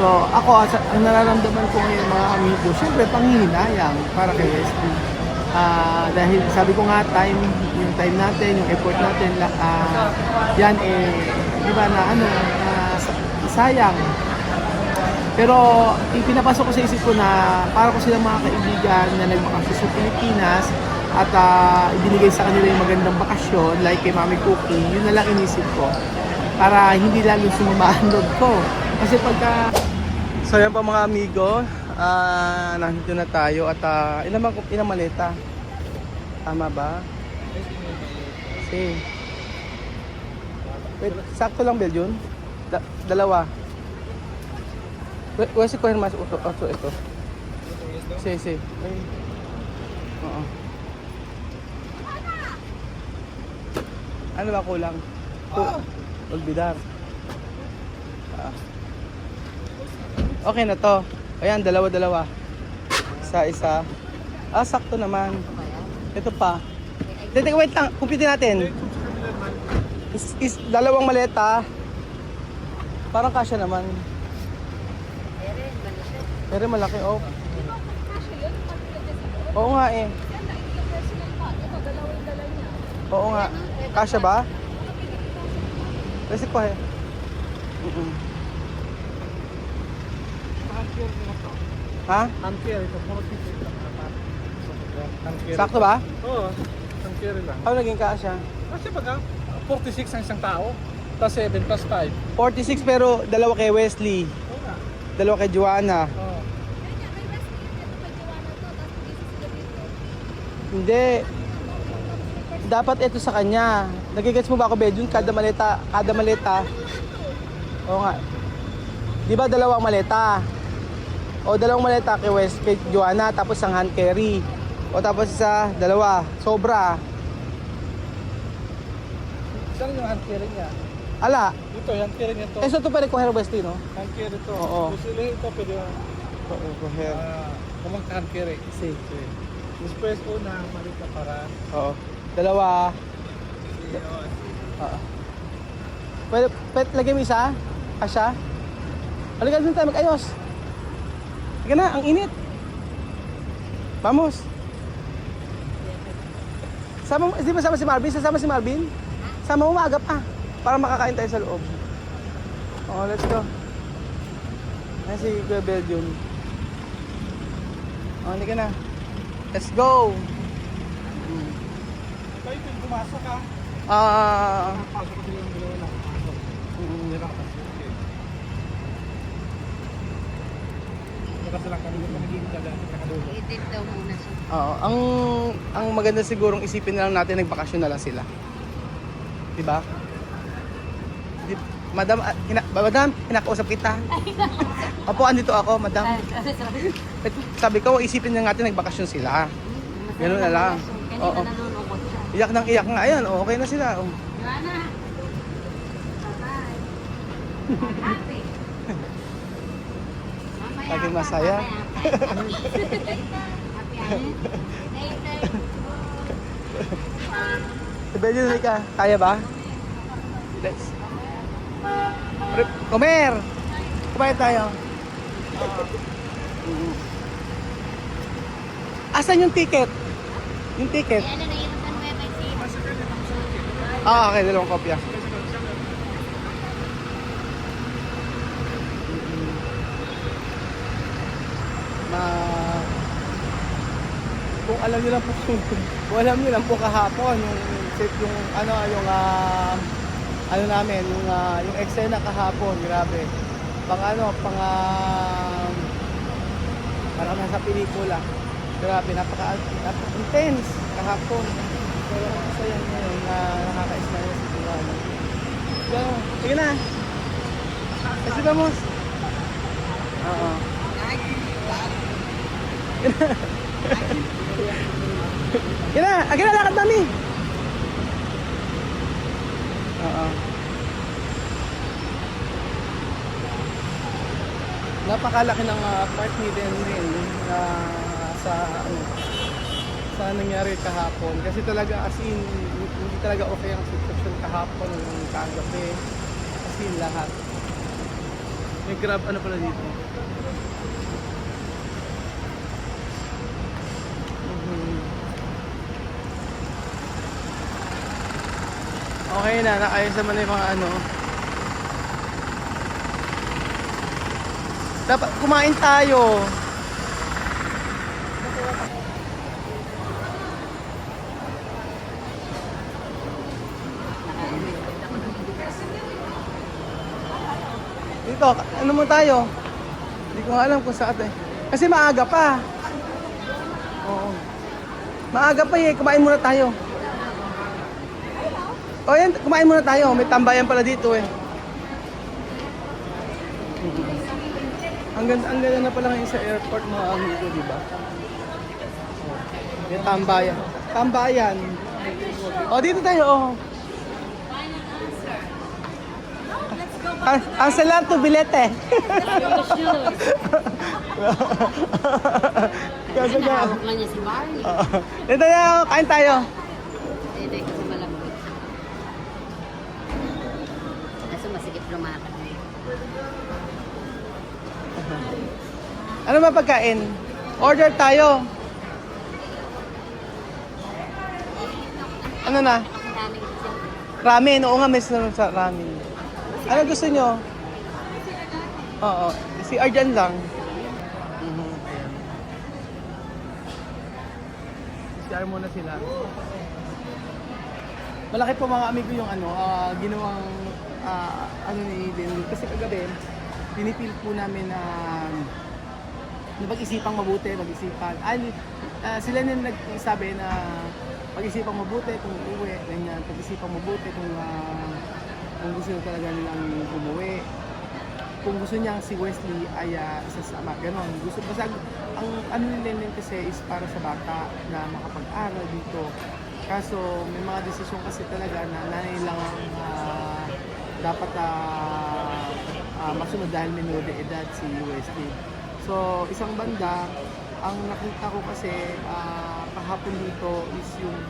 So ako, ang nararamdaman ko ngayon mga amigo, syempre panghihinayang para kay Wesley. Dahil sabi ko nga yung time natin, yung effort natin, yan di ba na sayang. Pero ipinapasok ko sa isip ko na para ko silang mga kaibigan na nagbakasyon sa Pilipinas at ibinigay sa kanila yung magandang bakasyon like kay Mami Cookie, yun na lang inisip ko para hindi lalo sumama ang loob ko. Kasi pagka... So yan pa mga amigo, nandito na tayo at ilang maleta? Tama ba? Okay. Wait, sakto lang Belgium? Dalawa. Wait, kuhin mas ito. Si. Oo. Ano ba kulang? Olvidar. Okay na to. Ayan, dalawa. Isa. Sakto naman. Ito pa. Teka, wait lang. Kumpitin natin. Dalawang maleta. Parang kasya naman. Pero malaki, oh. Oo nga eh. Oo nga. Kasya ba? Kasi ko eh. Ha? Tanker ito, puro ticket lang. Sakto ba? Oo, tanker lang. Ano naging kasya? Kasi baga, 46 ang isang tao, plus 7 plus 5. 46 pero dalawa kay Wesley. Oo nga. Dalawa kay Joanna. Oo. Hindi. Dapat ito sa kanya. Nagigets mo ba ako, Bedun? Kada maleta. Oo nga. Di ba dalawang maleta? O dalawang maleta kay Joanna, tapos ang hand carry. O tapos isa, dalawa. Sobra. Saan yung hand carry niya? Ala. Ito, hand carry niya to. So ito pwede kuha Wesley, no? Hand carry to. Oo. Usually ito pwede Kuha. walang hand carry. Si. Después una, malita para. Oo. Dalawa. Oo. Pwede lagyan mo isa? Asya? Halika dun tayo, mag-ayos. Halika na, ang init. Vamos. Di ba sama si Marvin? Sasama si Marvin? Sama mo maaga pa. Para makakain tayo sa loob. Oh, let's go. Ayan si Kuya Belgium. Oh, halika na. Let's go. Tayo ito, pumasok ka. Pasok ko sila yung dalawa lang. Kasi lang kami naging nakadulo. Edit daw muna siya. Oo, ang maganda sigurong isipin na lang natin nagbakasyon na lang sila. 'Di ba? Madam, kinakausap kita. Opo, andito ako, madam. Sabi ko, isipin na natin nagbakasyon sila. Ganun na lang. Oo. Kanina nalulungkot siya. Iyak ng iyak nga. Ayan, okay na sila. Oh. Joanna! Bye-bye. Happy. Mamaya Laging ka, masaya. mamaya. Happy. Later. Si Benji, ka. Kaya ba? Let's. Kumain tayo. Asan yung ticket? Yung ticket? Ano na yung website? Okay, dalawang kopya. Kung alam niyo lang po kahapon yung ano namin yung eksena kahapon, grabe. Parang nasa pelikula. Grabe, napaka-intense kahapon. Pero masaya ngayon na nakaka-smile si Joanna. Sige na. Kasi vamos. Oo. Sige na, lakad mami. Oo. Napakalaki ng part ni din sa nangyari kahapon. Kasi talaga hindi talaga okay ang sitwasyon kahapon ng kagabi. As in lahat. May grab ano pala dito. Okay na, naayos naman na yung mga ano. Dapat kumain tayo. Dito, ano mo tayo? Hindi ko nga alam kung saan eh. Kasi maaga pa. Oo. Maaga pa eh, kumain muna tayo. O yan, kumain muna tayo. May tambayan pala dito eh. Ang ganda na pala ngayon sa airport mga amigo, di ba? May tambayan. Tambayan. O, dito tayo. Oh. Answer lang to bilete. Kasi nga. Hawak lang niya si Barney. Dito na, kain tayo. Hindi kasi malamig. Kaso masigit lumakad. Ano ba pagkain? Order tayo. Ano na? Ang daming kasi. Ramen. Oo nga, may sinunod sa ramen. Ano gusto nyo? Oo. Si Arjan lang. Ayan. CR muna sila. Malaki po mga amigo yung ano, ginawang ano ni Denny. Kasi kagabi, pinipil po namin na pag-isipang mabuti, pag-isipan. Sila na nagsabi na pag-isipang mabuti kung uuwi, ganyan. Pag-isipang mabuti kung gusto nyo talaga nilang umuwi. Kung gusto niya si Wesley ay isasama, ganon. Gusto basta ang ano nila kasi is para sa bata na makapag-aral dito. Kaso may mga desisyon kasi talaga na nanay lang ang dapat masunod dahil minor de edad si Wesley. So isang banda, ang nakita ko kasi kahapon dito is yung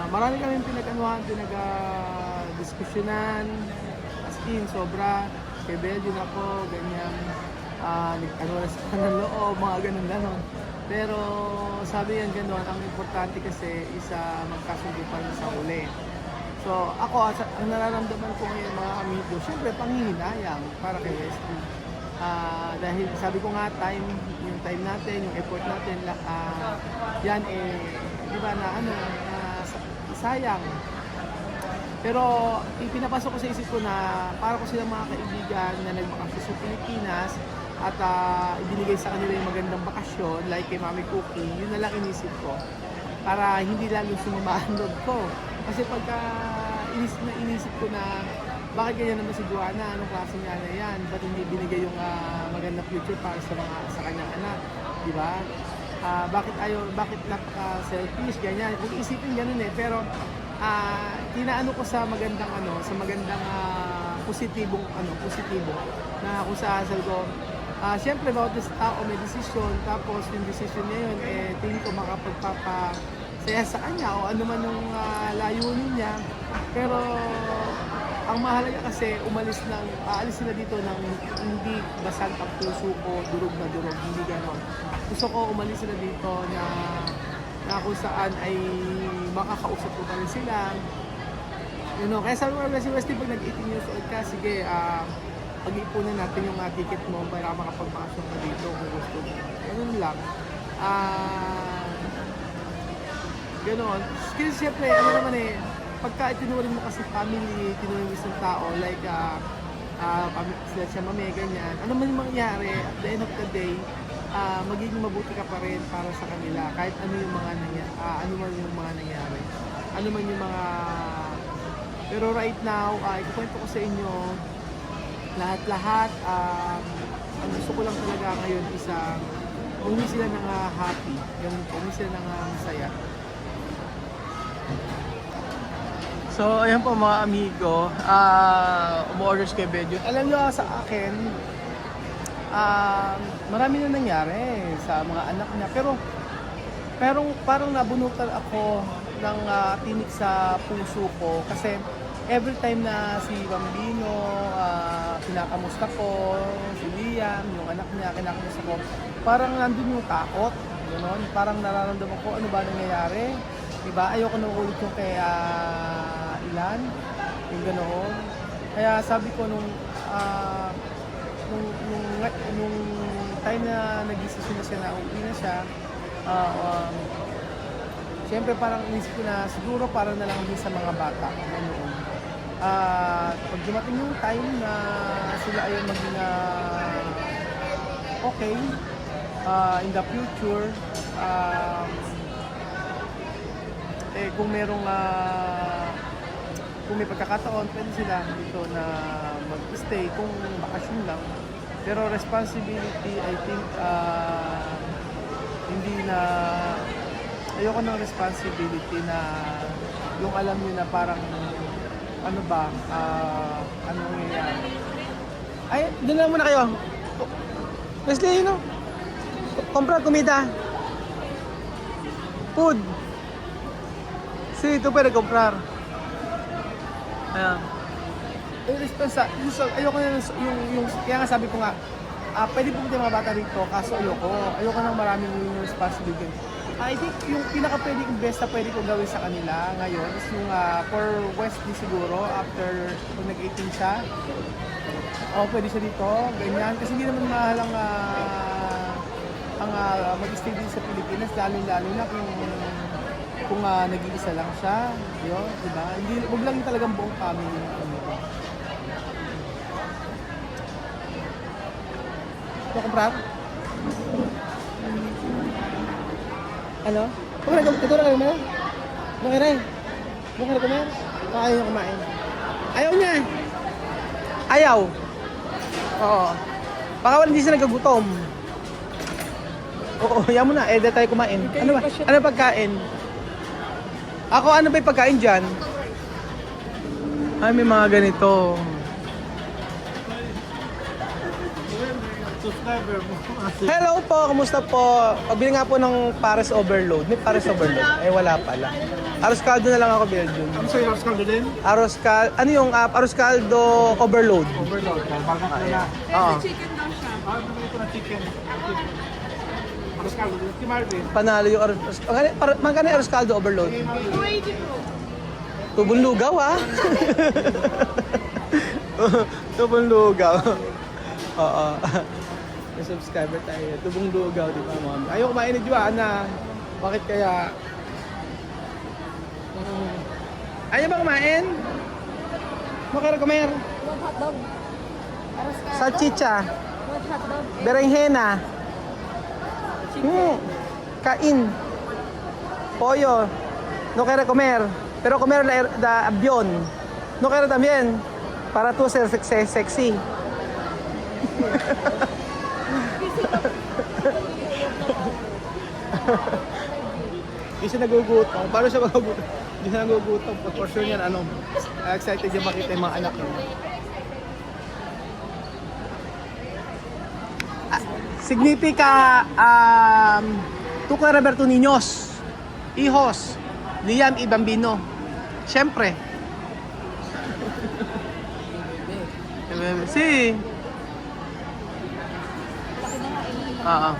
marami kaming pinag-anuhan, pinag-diskusyonan, as in, sobra, kay Belgium ako, ganyan, nag-ano na sa ng loob, mga ganun-ganon. Pero sabi yan gano'n, ang importante kasi is magkasundo pa rin sa uli. So ako, ang nararamdaman ko ngayon mga amigo, syempre panghihinayang para kay Wesley. Dahil sabi ko nga, yung time natin, yung effort natin, yan di ba na ano, sayang. Pero ipinapasok ko sa isip ko na para ko silang mga kaibigan na nagbakasyon sa Pilipinas at ibinigay sa kanila yung magandang bakasyon like kay Mami Cookie, yun na lang inisip ko para hindi lalo sumamaan loob ko. Kasi pagka inisip ko na bakit ganyan naman si Joanna, anong klase niya na yan, ba't hindi binigay yung magandang future para sa kanyang anak, di ba? Bakit napaka-selfish, ganyan. Kung isipin ganun eh, pero tinaano ko sa magandang positibo na kung saan sabi ko, syempre bawat tao may desisyon, tapos yung desisyon niya yun, tingin ko makapagpapasaya sa kanya o ano man yung layunin niya. Pero ang mahalaga kasi aalis sila dito ng hindi basag ang puso ko, durog na durog, hindi ganon. Gusto ko umalis sila dito na kung saan ay makakausap ko pa rin sila. Kaya sabi ko si Wesley, pag nag-18 years old ka, sige, pag-iipunan natin yung ticket mo para makapagbakasyon ka dito kung gusto mo. Ganun lang. Ganon. Kasi siyempre, ano naman pagka itinuring mo kasi family, itinuring mo isang tao, like sila siya mami, ganyan, ano man yung mangyari, at the end of the day, magiging mabuti ka pa rin para sa kanila, kahit ano yung mga nangyari, ano man yung mga nangyari, ano man yung mga, pero right now, ikukwento ko sa inyo, lahat-lahat, ang gusto ko lang talaga ngayon is, umuwi sila ng happy, umuwi sila ng masaya. So, ayan po mga amigo, umu-orders kay Belgium. Alam nyo sa akin, marami na nangyari sa mga anak niya. Pero parang nabunutan ako ng tinik sa puso ko kasi every time na si Bambino, kinakamusta ko, si Liam, yung anak niya, kinakamusta ko, parang nandun yung takot, gano'n. Parang nararamdaman ko ano ba nangyayari. Diba? Ayoko na ulit yung kay Ilan, yung ganoon. Kaya sabi ko nung time na nag-isip na siya na uwi na siya, siyempre parang inisip ko na siguro para na lang din sa mga bata noon. Pag dumating yung time na sila ay maging okay in the future, kung merong kung may pagkakataon, pwede sila dito na mag-stay kung bakasyon lang. Pero responsibility, I think, hindi na, ayoko ng responsibility na yung alam niyo na parang, ano ba, anong nangyayari. Ay, doon lang muna kayo. Leslie, you know, comprar comida. Food. Sí, tú puedes comprar. Ayan. Ayoko na yung kaya nga sabi ko nga, pwede pumunta yung mga bata rito, kaso ayoko ng maraming responsibility. I think yung pinaka-pwede kong best na pwede kong gawin sa kanila ngayon is yung for Wesley siguro, after kung nag-18 siya, pwede siya dito, ganyan. Kasi hindi naman mahalang ang mag-stay din sa Pilipinas, lalo na kung nag-iisa lang siya, yun, di ba? Hindi, huwag lang yung talagang buong family na ano. Ito comprar? Ano? Ito na kayo, no kaya no kaya kumain? Ayaw niya kumain. Ayaw niya. Ayaw. Oo. Baka hindi siya nagagutom. Oo, yan mo na. Dahil tayo kumain. Ano ba? Ano pagkain? Ako, ano ba yung pagkain dyan? Ay, may mga ganito. Subscriber mo. Hello po, kumusta po? Pabili nga po ng Paris Overload. May Paris Overload? Wala pala. Arroz caldo na lang ako, Belgium. Ano sa'yo, Lars Caldo din? Arroz caldo, ano yung arroz caldo overload? Overload. Bagang ko na. Oo. Chicken daw siya. Bumili ko ng chicken. Lars Caldo din. Si Marvin. Panalo yung arroz. Magkano yung arroz caldo overload? 280 po. Tubong lugaw, ha? Tubong lugaw. Oo. May subscriber tayo. Tubong lugaw, di ba, ma'am? Ayaw kumain ni Joanna. Bakit kaya? Ayaw ba kumain? Kumain. One hotdog. Salchicha. One hotdog. Berenjena. Kain. Pollo. No quiere comer. Pero comer la avión. No quiere también. Para tú ser sexy. Hindi siya nagugutom. Paano siya magugutom? Hindi siya nagugutom. For sure yan, excited yung makita yung mga anak niya. Significa tú que eres ver tus niños, hijos, Liam y Bambino. Siyempre. Sí. Oo.